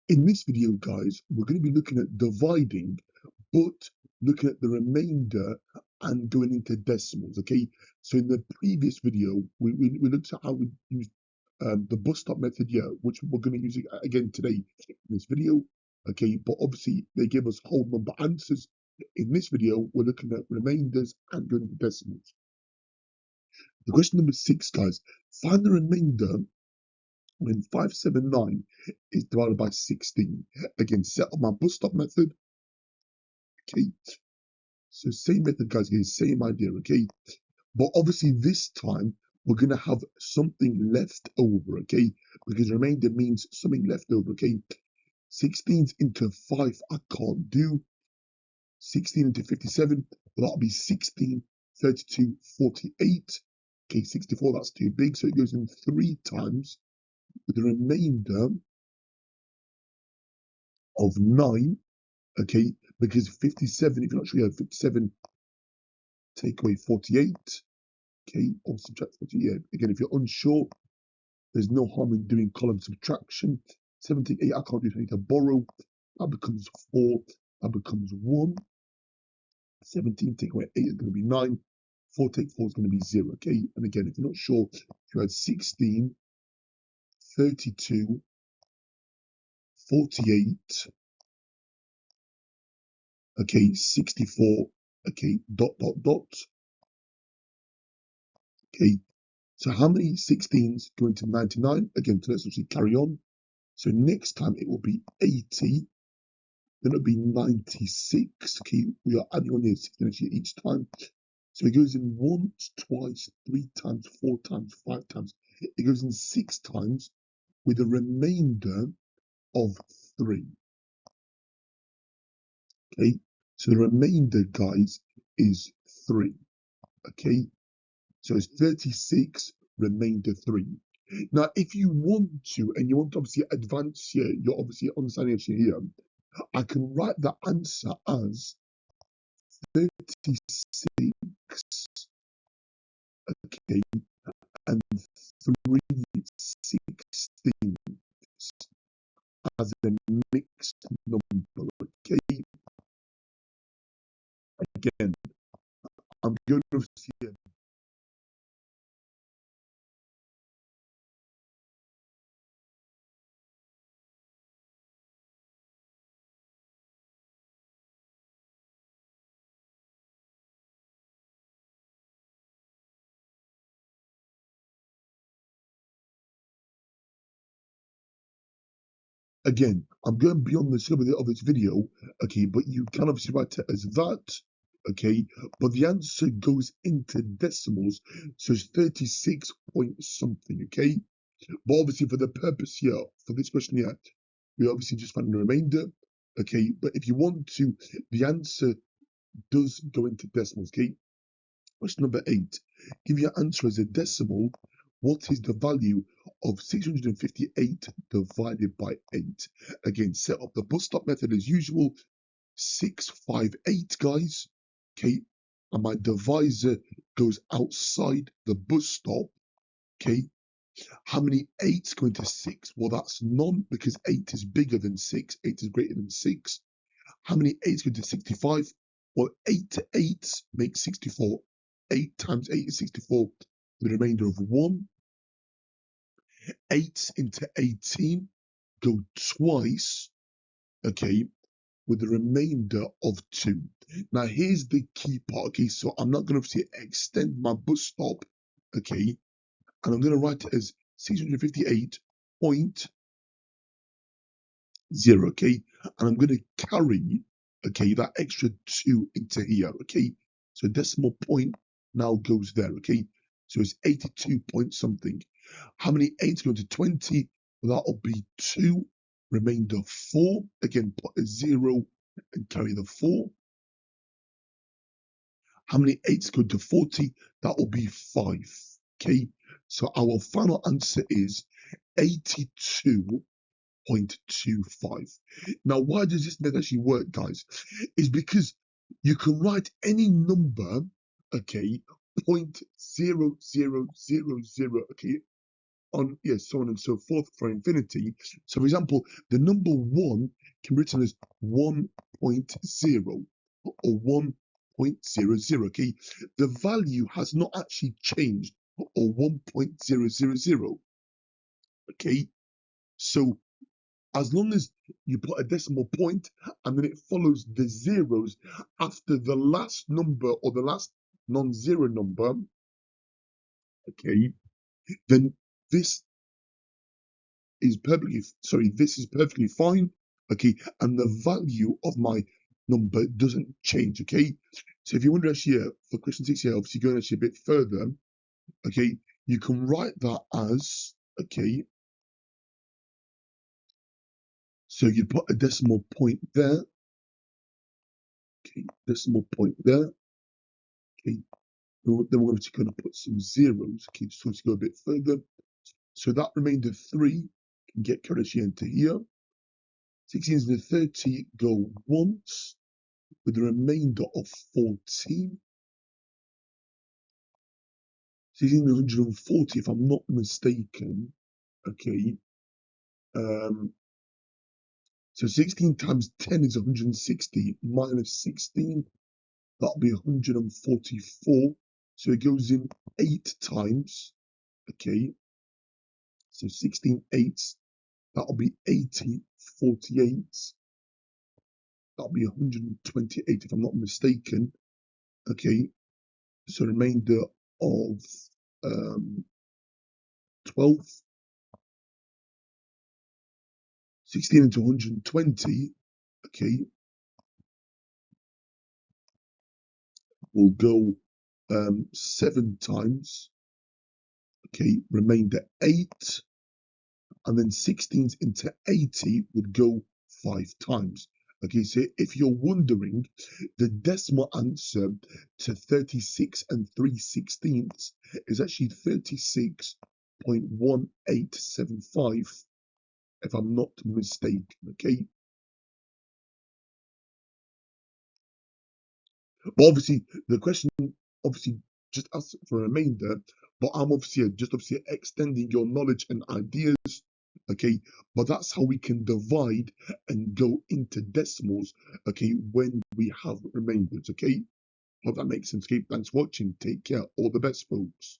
In this video, guys, we're going to be looking at dividing, but looking at the remainder and going into decimals, okay? So in the previous video, we looked at how we use the bus stop method here, which we're going to use again today in this video, okay? But obviously, they give us whole number answers. In this video, we're looking at remainders and going into decimals. The question number 6, guys, find the remainder when 579 is divided by 16. Again, set up my bus stop method. Okay, so same method, guys, again, same idea, okay? But obviously this time we're gonna have something left over, okay? Because remainder means something left over, okay? 16s into 5 I can't do. 16 into 57, well, that'll be 16, 32, 48. Okay, 64, that's too big, so it goes in 3 times with the remainder of 9, okay, because 57, if you're not sure, you have 57, take away 48, okay, or subtract 48. Yeah, again, if you're unsure, there's no harm in doing column subtraction. 78, I can't do it, I need to borrow. That becomes 4, that becomes 1. 17, take away 8 is going to be 9. 4 take 4 is going to be 0, okay? And again, if you're not sure, if you had 16, 32, 48, okay, 64, okay, dot, okay. So how many 16s go into 99? Again, so let's actually carry on. So next time it will be 80, then it'll be 96. Okay, we are adding on here 16 each time. So it goes in once, twice, 3 times, 4 times, 5 times. It goes in 6 times with a remainder of 3. Okay, so the remainder, guys, is 3. Okay, so it's 36, remainder 3. Now, if you want to, and you want to obviously advance here, you're obviously understanding here, I can write the answer as 36, okay, and 3 16 as a mixed number, okay? Again, I'm going to see it. Again, I'm going beyond the scope of this video, okay, but you can obviously write it as that, okay, but the answer goes into decimals, so it's 36 point something, okay? But obviously for the purpose here, for this question here, we obviously just find the remainder, okay? But if you want to, the answer does go into decimals, okay? Question number 8. Give your answer as a decimal. What is the value of 658 divided by 8? Again, set up the bus stop method as usual. 658, guys. Okay, and my divisor goes outside the bus stop. Okay, how many 8s go into 6? Well, that's none because 8 is bigger than 6. 8 is greater than 6. How many 8s go into 65? Well, 8 to 8 makes 64. 8 times 8 is 64. The remainder of 1. 8 into 18 go twice, okay, with the remainder of 2. Now, here's the key part, okay, so I'm not going to extend my bus stop, okay, and I'm going to write it as 658.0, okay, and I'm going to carry, okay, that extra 2 into here, okay, so decimal point now goes there, okay, so it's 82 point something. How many 8s go into 20? Well, that'll be 2, remainder 4, again, put a 0 and carry the 4. How many 8s go to 40? That will be 5. Okay, so our final answer is 82.25. Now, why does this method actually work, guys? Is because you can write any number, okay, 0.0000, okay, on, yes, so on and so forth for infinity. So, for example, the number 1 can be written as 1.0 or 1.00, okay? The value has not actually changed, or 1.000, okay? So, as long as you put a decimal point and then it follows the zeros after the last number or the last non-zero number, okay, then this this is perfectly fine, okay, and the value of my number doesn't change, okay. So if you want to actually, for question 6 here, obviously going actually a bit further, okay, you can write that as, okay, so you put a decimal point there, okay, decimal point there, okay, then we're obviously going to put some zeros, okay, so to go a bit further, so that remainder 3 can get carried actually into here. 16 to the 30 go once, with a remainder of 14. 16 to 140, if I'm not mistaken. Okay. So 16 times 10 is 160, minus 16, that'll be 144. So it goes in 8 times. Okay. So 16 eighths, that'll be 80, 48. That'll be 128 if I'm not mistaken. Okay. So remainder of 12. 16 into 120, okay, will go 7 times, okay, remainder 8, and then 16s into 80 would go 5 times. Okay, so if you're wondering, the decimal answer to 36 and 3/16 is actually 36.1875, if I'm not mistaken, okay? But obviously, the question obviously just asks for a remainder, but I'm obviously extending your knowledge and ideas, okay? But that's how we can divide and go into decimals, okay, when we have remainders, okay? Hope that makes sense, okay? Thanks for watching. Take care. All the best, folks.